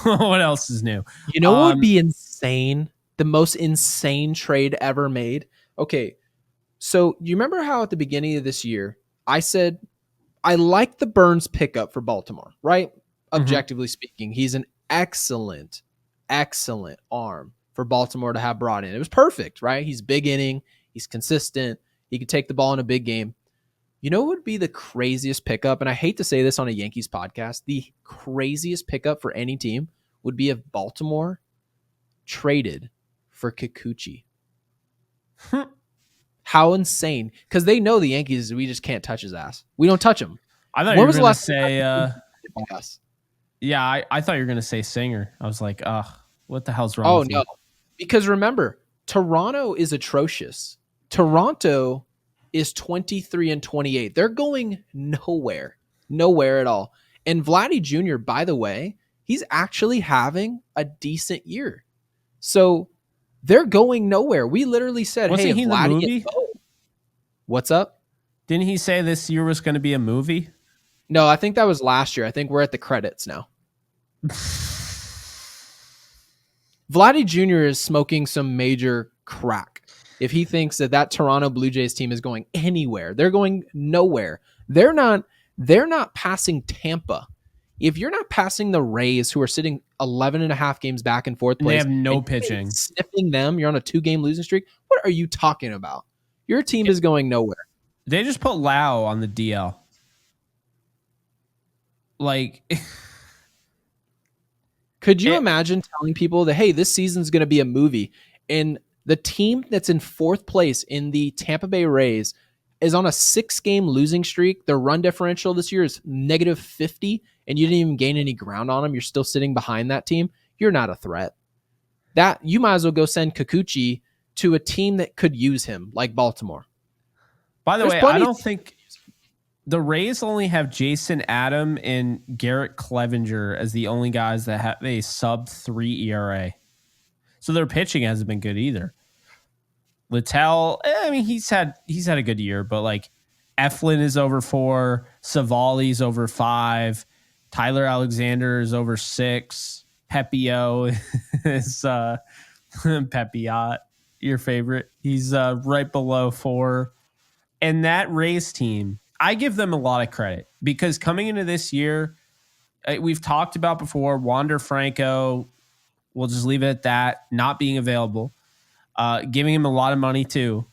what else is new? You know what would be insane? The most insane trade ever made. Okay, so you remember how at the beginning of this year I said I like the Burns pickup for Baltimore, right? Objectively speaking, he's an excellent arm for Baltimore to have brought in. It was perfect, right? He's big inning. He's consistent. He could take the ball in a big game. You know what would be the craziest pickup? And I hate to say this on a Yankees podcast. The craziest pickup for any team would be if Baltimore traded for Kikuchi. How insane. Because they know the Yankees, we just can't touch his ass. We don't touch him. I thought you were going to say... Yeah, I thought you were going to say Singer. I was like, what the hell's wrong with you? Because remember, Toronto is atrocious. Toronto is 23-28. They're going nowhere at all. And Vladdy Jr., by the way, he's actually having a decent year. So they're going nowhere. We literally said, Wasn't hey, he in the movie? What's up? Didn't he say this year was going to be a movie? No, I think that was last year. I think we're at the credits now. Vladdy Jr. is smoking some major crack if he thinks that Toronto Blue Jays team is going anywhere. They're going nowhere. They're not passing Tampa. If you're not passing the Rays, who are sitting 11 and a half games back in fourth place, they have no pitching, sniffing them, you're on a 2-game losing streak. What are you talking about? Your team is going nowhere. They just put Lau on the DL. Like, could you imagine telling people that, hey, this season's going to be a movie, and the team that's in fourth place in the Tampa Bay Rays is on a 6-game losing streak. Their run differential this year is -50, and you didn't even gain any ground on them. You're still sitting behind that team. You're not a threat. That you might as well go send Kikuchi to a team that could use him, like Baltimore. By the way, I don't think the Rays only have Jason Adam and Garrett Clevenger as the only guys that have a sub-3 ERA. So their pitching hasn't been good either. Littell, I mean, he's had a good year, but like Eflin is over 4, Savali's over 5, Tyler Alexander is over 6, Pepio is Pepiot, your favorite. He's right below 4. And that Rays team, I give them a lot of credit because coming into this year, we've talked about before, Wander Franco, we'll just leave it at that, not being available, giving him a lot of money too.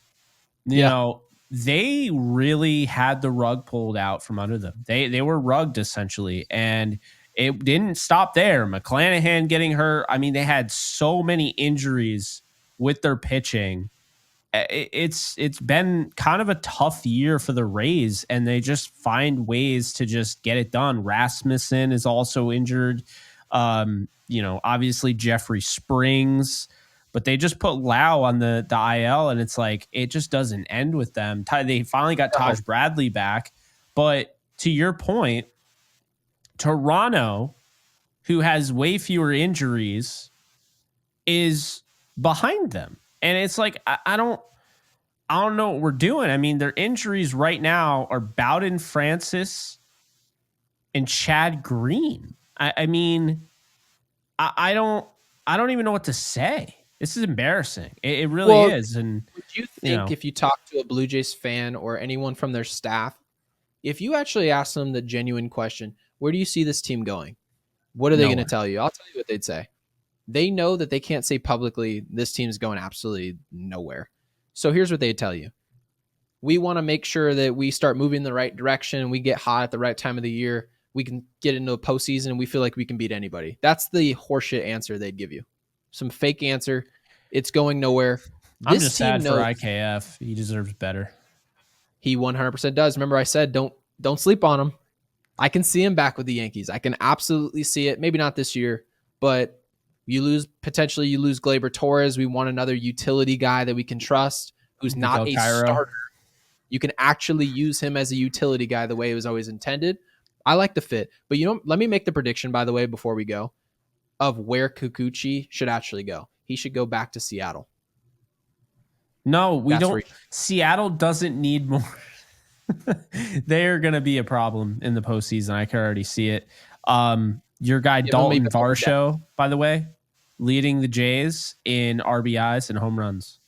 You know, they really had the rug pulled out from under them. They were rugged essentially, and it didn't stop there. McClanahan getting hurt. I mean, they had so many injuries with their pitching. It's been kind of a tough year for the Rays, and they just find ways to just get it done. Rasmussen is also injured. Obviously Jeffrey Springs, but they just put Lau on the IL, and it's like it just doesn't end with them. They finally got Taj Bradley back, but to your point, Toronto, who has way fewer injuries, is behind them. And it's like, I don't know what we're doing. I mean, their injuries right now are Bowden Francis and Chad Green. I mean, I don't even know what to say. This is embarrassing. It really is. And would you think if you talk to a Blue Jays fan or anyone from their staff, if you actually ask them the genuine question, where do you see this team going? What are they going to tell you? I'll tell you what they'd say. They know that they can't say publicly, this team's going absolutely nowhere. So here's what they tell you. We want to make sure that we start moving in the right direction. We get hot at the right time of the year. We can get into a postseason and we feel like we can beat anybody. That's the horseshit answer they'd give you. Some fake answer. It's going nowhere. I'm just sad for IKF. He deserves better. He 100% does. Remember I said, don't sleep on him. I can see him back with the Yankees. I can absolutely see it. Maybe not this year, but you lose Gleyber Torres. We want another utility guy that we can trust, who's not a starter. You can actually use him as a utility guy the way it was always intended. I like the fit. But let me make the prediction, by the way, before we go, of where Kikuchi should actually go. He should go back to Seattle. No, we don't. Seattle doesn't need more. They're going to be a problem in the postseason. I can already see it. Your guy Dalton Varsho, by the way, leading the Jays in RBIs and home runs.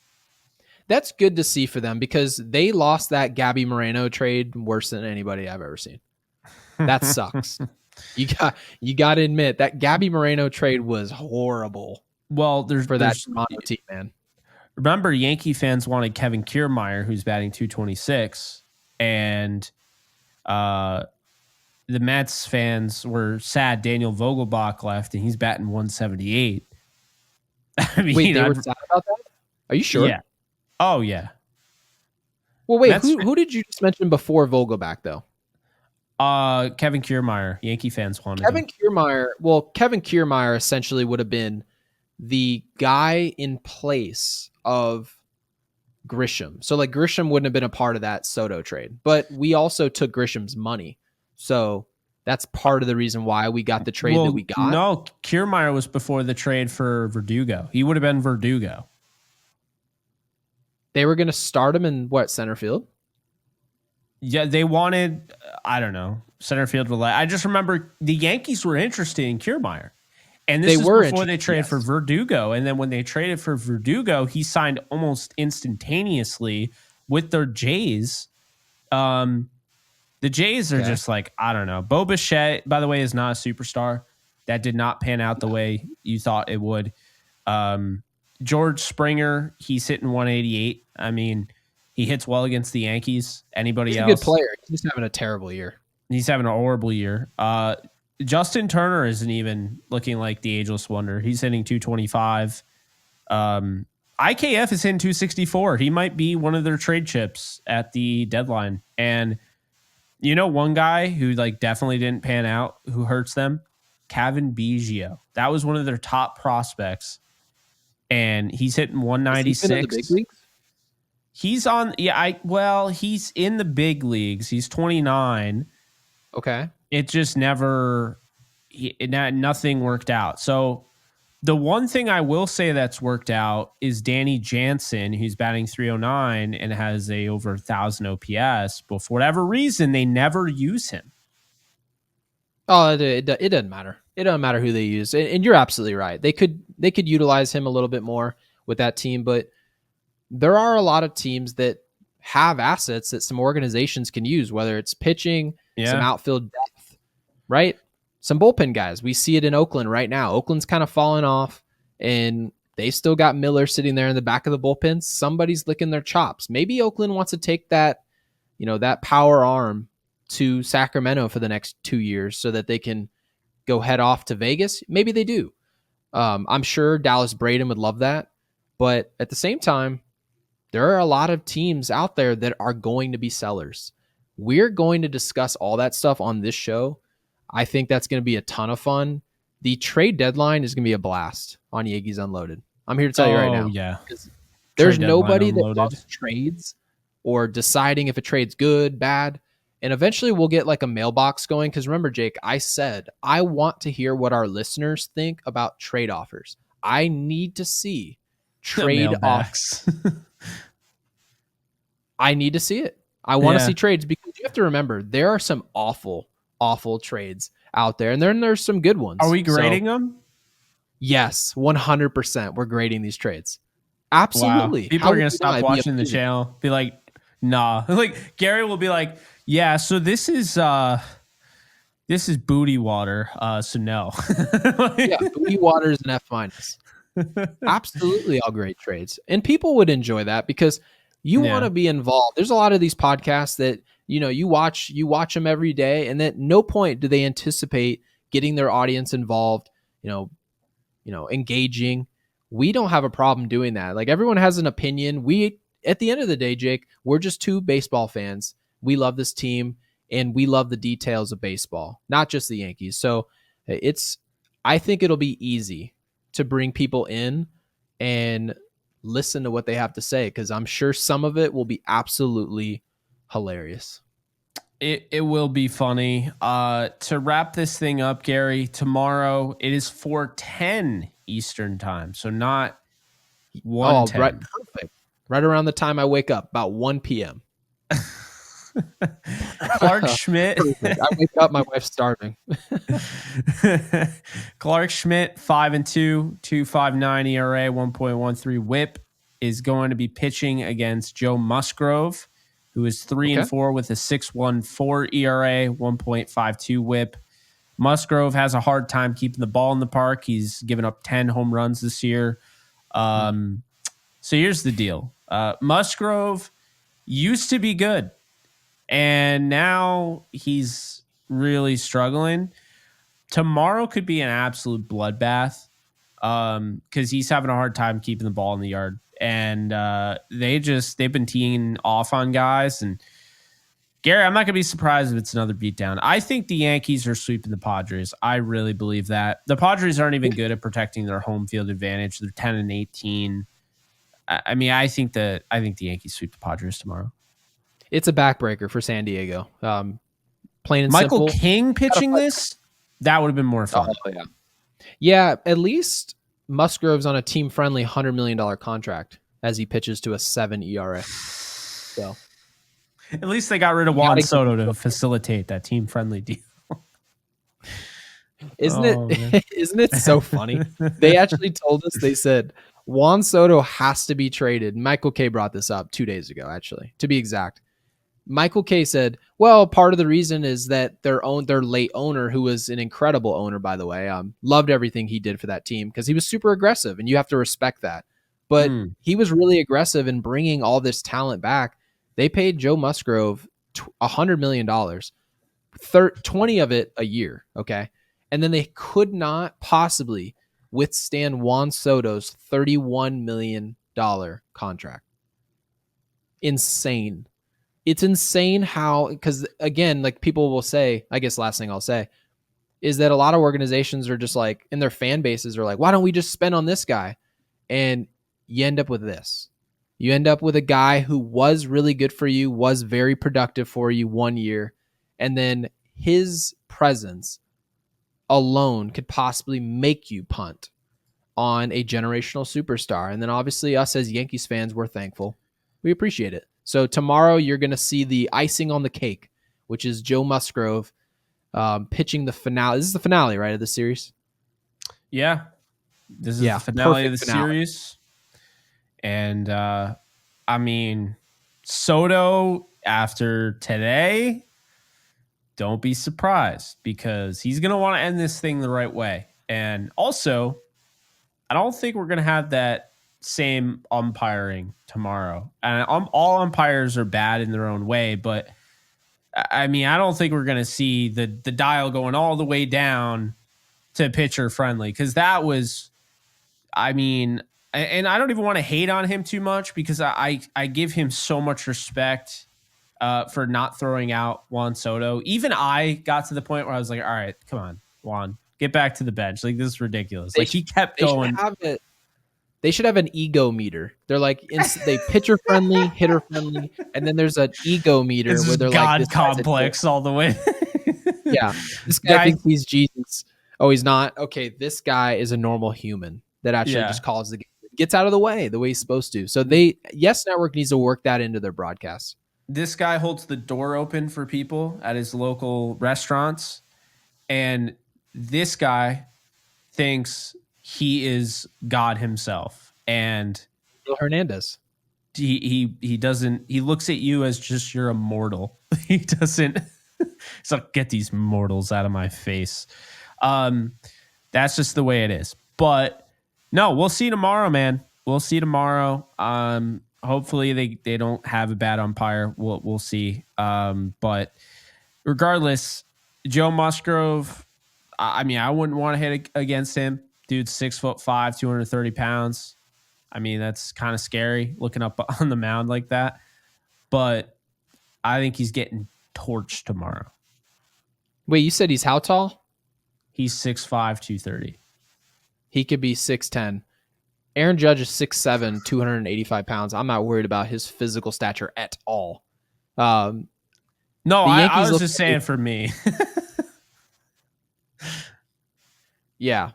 That's good to see for them because they lost that Gabby Moreno trade worse than anybody I've ever seen. That sucks. You got to admit that Gabby Moreno trade was horrible. Well, there's that Toronto team, man. Remember, Yankee fans wanted Kevin Kiermaier, who's batting .226, and the Mets fans were sad Daniel Vogelbach left, and he's batting .178. I mean, wait, they were sad about that? Are you sure? Yeah. Oh, yeah. Well, wait, who did you just mention before Vogelbach, though? Kevin Kiermaier. Yankee fans wanted Kevin Kiermaier essentially would have been the guy in place of Grisham. So like Grisham wouldn't have been a part of that Soto trade, but we also took Grisham's money. So that's part of the reason why we got the trade that we got. No, Kiermaier was before the trade for Verdugo. He would have been Verdugo. They were going to start him in what, center field? Yeah, they wanted, I don't know, center field. I just remember the Yankees were interested in Kiermaier. And this is before they traded for Verdugo. And then when they traded for Verdugo, he signed almost instantaneously with their Jays. The Jays are just like, I don't know. Bo Bichette, by the way, is not a superstar. That did not pan out the way you thought it would. George Springer, he's hitting 188. I mean, he hits well against the Yankees. Anybody else? He's a good player. He's having a terrible year. He's having a horrible year. Justin Turner isn't even looking like the ageless wonder. He's hitting 225. IKF is hitting 264. He might be one of their trade chips at the deadline. And you know, one guy who like definitely didn't pan out, who hurts them, Kevin Biggio. That was one of their top prospects, and he's hitting 196. Is he in the big leagues? He's on, he's in the big leagues. He's 29. Okay. It just nothing worked out. So the one thing I will say that's worked out is Danny Jansen, who's batting 309 and has a over 1,000 OPS. But for whatever reason, they never use him. Oh, it doesn't matter. It doesn't matter who they use. And you're absolutely right. They could utilize him a little bit more with that team, but there are a lot of teams that have assets that some organizations can use, whether it's pitching, some outfield depth, right? Some bullpen guys. We see it in Oakland right now. Oakland's kind of fallen off, and they still got Miller sitting there in the back of the bullpen. Somebody's licking their chops. Maybe Oakland wants to take that, that power arm to Sacramento for the next 2 years so that they can go head off to Vegas. Maybe they do. I'm sure Dallas Braden would love that. But at the same time, there are a lot of teams out there that are going to be sellers. We're going to discuss all that stuff on this show. I think that's going to be a ton of fun. The trade deadline is going to be a blast on Yankees Unloaded. I'm here to tell you right now. Yeah. There's nobody that loves trades or deciding if a trade's good, bad. And eventually we'll get like a mailbox going. Because remember, Jake, I said I want to hear what our listeners think about trade offers. I need to see trade offers. I need to see it. I want to see trades, because you have to remember there are some awful trades out there, and then there's some good ones. Are we grading them? Yes, 100%. We're grading these trades. Absolutely. Wow. People are going to stop watching the channel. Be like, nah. Like Gary will be like, yeah, so this is booty water. So no. Yeah, booty water is an F-. Absolutely, I'll grade trades. And people would enjoy that, because you want to be involved. There's a lot of these podcasts that, you watch them every day, and at no point do they anticipate getting their audience involved, engaging. We don't have a problem doing that. Like, everyone has an opinion. At the end of the day, Jake, we're just two baseball fans. We love this team, and we love the details of baseball, not just the Yankees. So I think it'll be easy to bring people in and listen to what they have to say, because I'm sure some of it will be absolutely hilarious. It will be funny. To wrap this thing up, Gary, tomorrow it is 4:10 Eastern time, so not 1:10. Oh, right, perfect. Right around the time I wake up, about 1 p.m. Clark Schmidt. I wake up, my wife's starving. Clark Schmidt, 5-2, 2.59 ERA, 1.13 WHIP, is going to be pitching against Joe Musgrove, who is 3-4 with a 6.14 ERA, 1.52 WHIP. Musgrove has a hard time keeping the ball in the park. He's given up 10 home runs this year. So here's the deal. Musgrove used to be good, and now he's really struggling. Tomorrow could be an absolute bloodbath, because he's having a hard time keeping the ball in the yard. And they've been teeing off on guys. And Gary, I'm not going to be surprised if it's another beatdown. I think the Yankees are sweeping the Padres. I really believe that. The Padres aren't even good at protecting their home field advantage. They're 10-18. I mean, I think the Yankees sweep the Padres tomorrow. It's a backbreaker for San Diego. Plain and Michael simple. King pitching this, that would have been more fun. Oh, yeah. Yeah, at least Musgrove's on a team-friendly $100 million contract as he pitches to a 7 ERA. So at least they got rid of Juan Soto to facilitate that team-friendly deal. Isn't it so funny? They actually told us, they said Juan Soto has to be traded. Michael K brought this up 2 days ago, actually, to be exact. Michael K said, well, part of the reason is that their late owner, who was an incredible owner, by the way, loved everything he did for that team because he was super aggressive, and you have to respect that. But he was really aggressive in bringing all this talent back. They paid Joe Musgrove $100 million, 20 of it a year, okay? And then they could not possibly withstand Juan Soto's $31 million contract. Insane. It's insane how, because again, like people will say, I guess last thing I'll say is that a lot of organizations are just like, and their fan bases are like, why don't we just spend on this guy? And you end up with this. You end up with a guy who was really good for you, was very productive for you 1 year, and then his presence alone could possibly make you punt on a generational superstar. And then obviously us as Yankees fans, we're thankful. We appreciate it. So tomorrow you're going to see the icing on the cake, which is Joe Musgrove pitching the finale. This is the finale, right, of the series? Yeah. This is the finale of the series. And, I mean, Soto, after today, don't be surprised because he's going to want to end this thing the right way. And also, I don't think we're going to have that same umpiring tomorrow. And all umpires are bad in their own way, but I mean, I don't think we're going to see the dial going all the way down to pitcher friendly, because that was, I mean, and I don't even want to hate on him too much because I give him so much respect for not throwing out Juan Soto. Even I got to the point where I was like, all right, come on, Juan, get back to the bench. Like, this is ridiculous. Like, he kept going. They should have an ego meter. They're like, they pitcher friendly, hitter friendly, and then there's an ego meter it's where they're God like, complex all the way. Yeah, this guy thinks he's Jesus. Oh, he's not. Okay, this guy is a normal human that actually just calls the game, gets out of the way he's supposed to. So Yes Network needs to work that into their broadcast. This guy holds the door open for people at his local restaurants, and this guy thinks he is God himself. And Hernandez, he doesn't, he looks at you as just you're a mortal. He doesn't. So get these mortals out of my face. That's just the way it is. But no, we'll see tomorrow, man. We'll see tomorrow. Hopefully they don't have a bad umpire. We'll see. But regardless, Joe Musgrove, I mean, I wouldn't want to hit against him. Dude's 6'5", 230 pounds. I mean, that's kind of scary looking up on the mound like that. But I think he's getting torched tomorrow. Wait, you said he's how tall? He's 6'5", 230. He could be 6'10". Aaron Judge is 6'7", 285 pounds. I'm not worried about his physical stature at all. No, I was just saying for me. Yeah.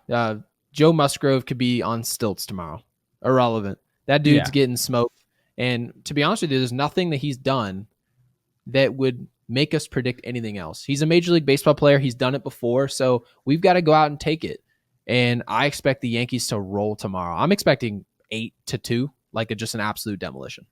Joe Musgrove could be on stilts tomorrow. Irrelevant. That dude's getting smoked. And to be honest with you, there's nothing that he's done that would make us predict anything else. He's a Major League Baseball player. He's done it before. So we've got to go out and take it. And I expect the Yankees to roll tomorrow. I'm expecting 8-2, like just an absolute demolition.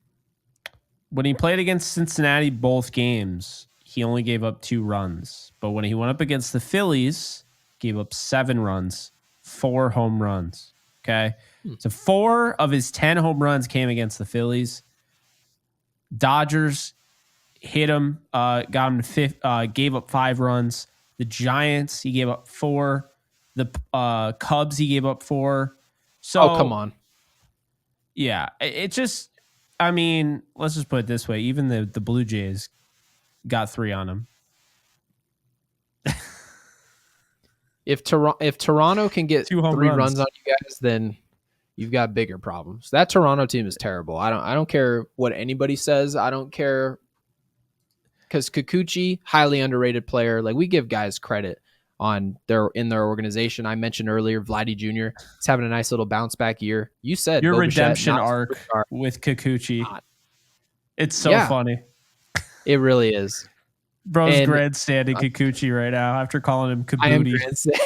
When he played against Cincinnati both games, he only gave up 2 runs. But when he went up against the Phillies, gave up 7 runs, 4 home runs. Okay. So 4 of his 10 home runs came against the Phillies. Dodgers hit him, got him to 5, gave up 5 runs. The Giants, he gave up 4. The Cubs, he gave up 4. So, come on. Yeah, it just, I mean, let's just put it this way. Even the Blue Jays got 3 on him. If Toronto can get 3 runs on you guys, then you've got bigger problems. That Toronto team is terrible. I don't care what anybody says. I don't care, because Kikuchi, highly underrated player. Like, we give guys credit in their organization. I mentioned earlier, Vladdy Jr. He's having a nice little bounce back year. You said Your Bo redemption Bichette, arc with Kikuchi. It's so Yeah. funny. It really is. Bro's And grandstanding Kikuchi right now after calling him I am Kabuti.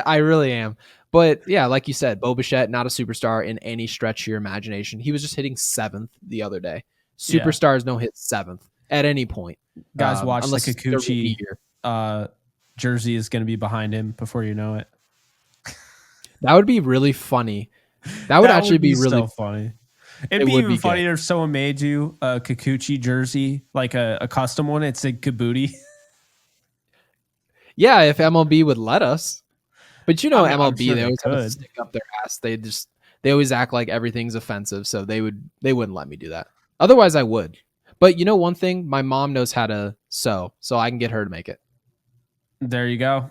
I really am. But yeah, like you said, Bo Bichette, not a superstar in any stretch of your imagination. He was just hitting 7th the other day. Superstars don't hit 7th at any point. Guys, watch the unless it's their rookie year. Jersey is going to be behind him before you know it. That would be really funny. That would actually be really so funny. It'd be even funnier if someone made you a Kikuchi jersey, like a custom one. It said Kabuti. Yeah, if MLB would let us. But you know, MLB, sure they always have to stick up their ass. They always act like everything's offensive, so they wouldn't let me do that. Otherwise, I would. But you know one thing? My mom knows how to sew, so I can get her to make it. There you go.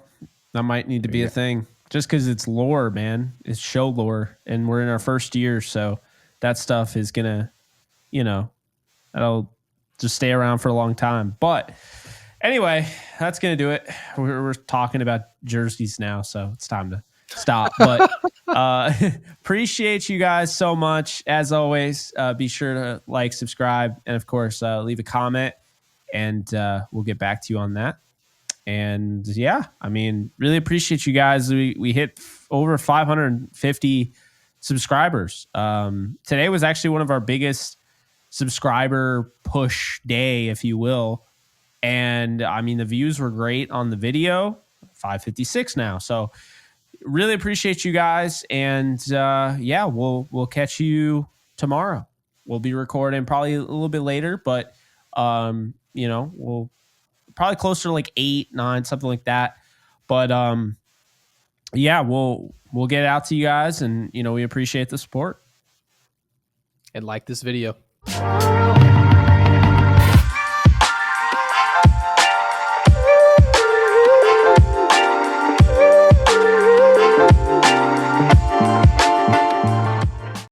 That might need to be a thing. Just because it's lore, man. It's show lore, and we're in our first year, so that stuff is going to, that'll just stay around for a long time. But anyway, that's going to do it. We're talking about jerseys now, so it's time to stop. But appreciate you guys so much. As always, be sure to like, subscribe, and of course, leave a comment, and we'll get back to you on that. And yeah, I mean, really appreciate you guys. We hit over 550 subscribers. Today was actually one of our biggest subscriber push day, if you will. And I mean, the views were great on the video, 556 now. So really appreciate you guys. And yeah, we'll catch you tomorrow. We'll be recording probably a little bit later, but we'll probably closer to like 8, 9, something like that. But yeah, we'll get out to you guys, and we appreciate the support. And like this video.